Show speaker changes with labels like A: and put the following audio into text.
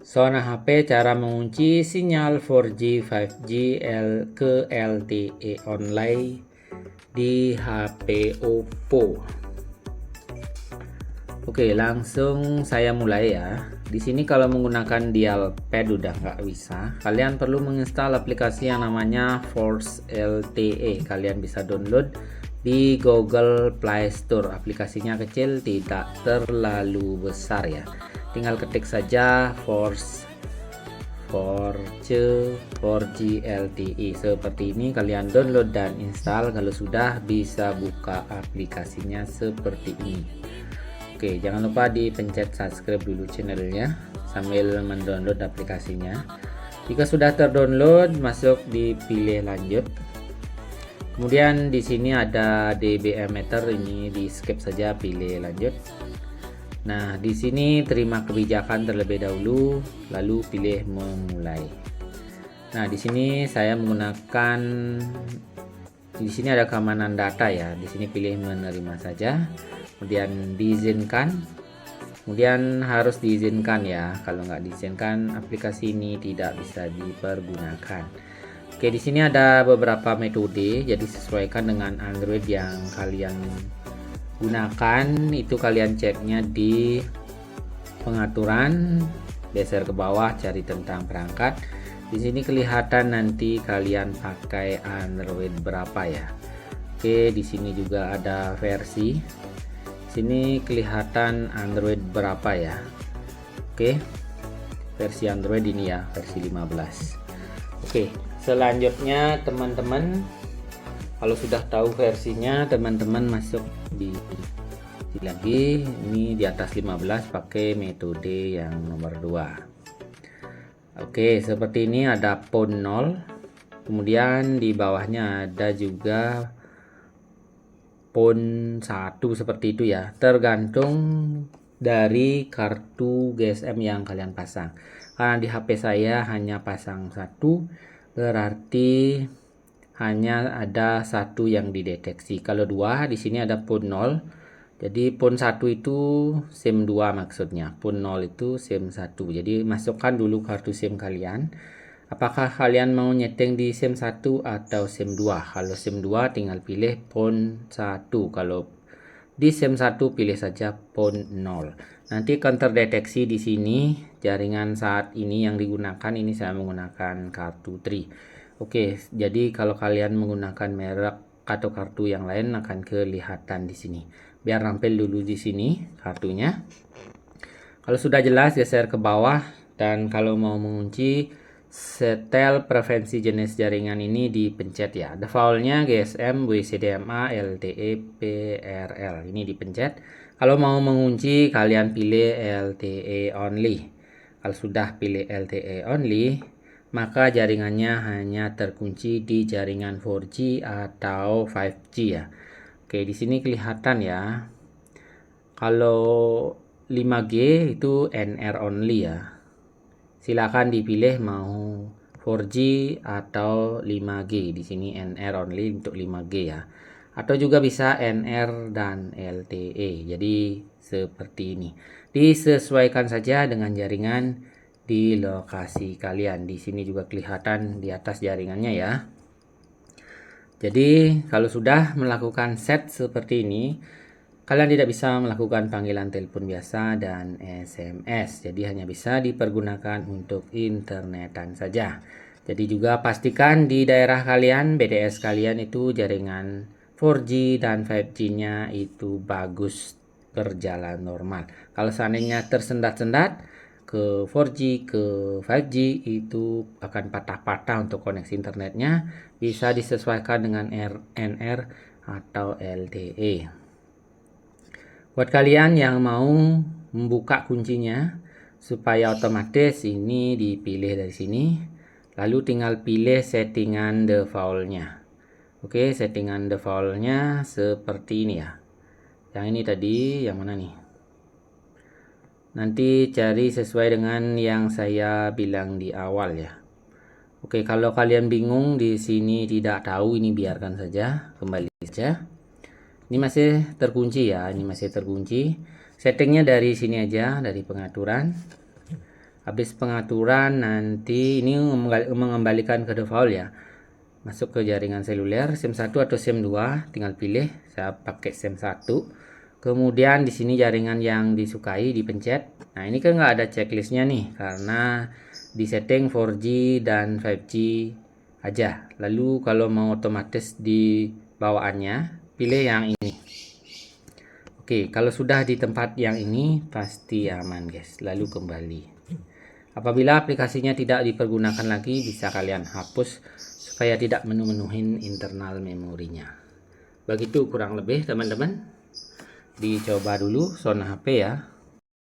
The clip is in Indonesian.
A: Zona HP cara mengunci sinyal 4G, 5G ke LTE online di HP Oppo. Oke, langsung saya mulai ya. Di sini kalau menggunakan dialpad udah nggak bisa. Kalian perlu menginstal aplikasi yang namanya Force LTE. Kalian bisa download di Google Play Store. Aplikasinya kecil, tidak terlalu besar ya. Tinggal ketik saja Force 4G LTE seperti ini, kalian download dan install. Kalau sudah, bisa buka aplikasinya seperti ini. Oke, jangan lupa dipencet subscribe dulu channelnya sambil mendownload aplikasinya. Jika sudah terdownload, masuk di pilih lanjut. Kemudian di sini ada dBm meter, ini di skip saja, pilih lanjut. Nah, di sini terima kebijakan terlebih dahulu, lalu pilih memulai. Nah, di sini saya menggunakan, di sini ada keamanan data ya. Di sini pilih menerima saja, kemudian diizinkan. Kemudian harus diizinkan ya. Kalau nggak diizinkan, aplikasi ini tidak bisa dipergunakan. Oke, di sini ada beberapa metode, jadi sesuaikan dengan Android yang kalian gunakan. Itu kalian ceknya di pengaturan, geser ke bawah, cari tentang perangkat. Di sini kelihatan nanti kalian pakai Android berapa ya. Oke, di sini juga ada versi. Sini kelihatan Android berapa ya. Oke, versi Android ini ya, versi 15. Oke, selanjutnya teman-teman, kalau sudah tahu versinya, teman-teman masuk di lagi, ini di atas 15 pakai metode yang nomor 2. Oke, seperti ini ada pon 0. Kemudian di bawahnya ada juga pon 1 seperti itu ya. Tergantung dari kartu GSM yang kalian pasang. Karena di HP saya hanya pasang 1, berarti hanya ada 1 yang dideteksi. Kalau 2, di sini ada pon 0. Jadi pon 1 itu SIM 2 maksudnya. Pon 0 itu SIM 1. Jadi masukkan dulu kartu SIM kalian. Apakah kalian mau nyeting di SIM 1 atau SIM 2? Kalau SIM 2 tinggal pilih pon 1. Kalau di SIM 1 pilih saja pon 0. Nanti akan terdeteksi di sini jaringan saat ini yang digunakan. Ini saya menggunakan kartu Tri. Oke, jadi kalau kalian menggunakan merek atau kartu yang lain akan kelihatan di sini. Biar nampil dulu di sini kartunya. Kalau sudah jelas, geser ke bawah, dan kalau mau mengunci, setel preferensi jenis jaringan ini dipencet ya. Defaultnya GSM, WCDMA, LTE, PRL. Ini dipencet. Kalau mau mengunci, kalian pilih LTE only. Kalau sudah pilih LTE only, maka jaringannya hanya terkunci di jaringan 4G atau 5G ya. Oke, di sini kelihatan ya. Kalau 5G itu NR only ya. Silakan dipilih mau 4G atau 5G. Di sini NR only untuk 5G ya. Atau juga bisa NR dan LTE. Jadi seperti ini. Disesuaikan saja dengan jaringan di lokasi kalian. Di sini juga kelihatan di atas jaringannya ya. Jadi kalau sudah melakukan set seperti ini, kalian tidak bisa melakukan panggilan telepon biasa dan SMS. Jadi hanya bisa dipergunakan untuk internetan saja. Jadi juga pastikan di daerah kalian, BTS kalian itu jaringan 4G dan 5G-nya itu bagus, berjalan normal. Kalau seandainya tersendat-sendat ke 4G ke 5G itu akan patah-patah untuk koneksi internetnya. Bisa disesuaikan dengan NR atau LTE. Buat kalian yang mau membuka kuncinya supaya otomatis, ini dipilih dari sini. Lalu tinggal pilih settingan defaultnya. Oke, settingan defaultnya seperti ini ya. Yang ini tadi, yang mana nih? Nanti cari sesuai dengan yang saya bilang di awal ya. Oke, kalau kalian bingung di sini tidak tahu, ini biarkan saja, kembali saja. Ini masih terkunci ya, ini masih terkunci. Settingnya dari sini aja, dari pengaturan. Habis pengaturan nanti ini mengembalikan ke default ya. Masuk ke jaringan seluler SIM 1 atau SIM 2, tinggal pilih. Saya pakai SIM 1. Kemudian di sini jaringan yang disukai dipencet. Nah, ini kan nggak ada checklistnya nih karena di setting 4G dan 5G aja. Lalu kalau mau otomatis di bawaannya, pilih yang ini. Oke, kalau sudah di tempat yang ini pasti aman guys. Lalu kembali. Apabila aplikasinya tidak dipergunakan lagi, bisa kalian hapus supaya tidak menuhin internal memorinya. Begitu kurang lebih teman-teman. Dicoba dulu Sound HP ya.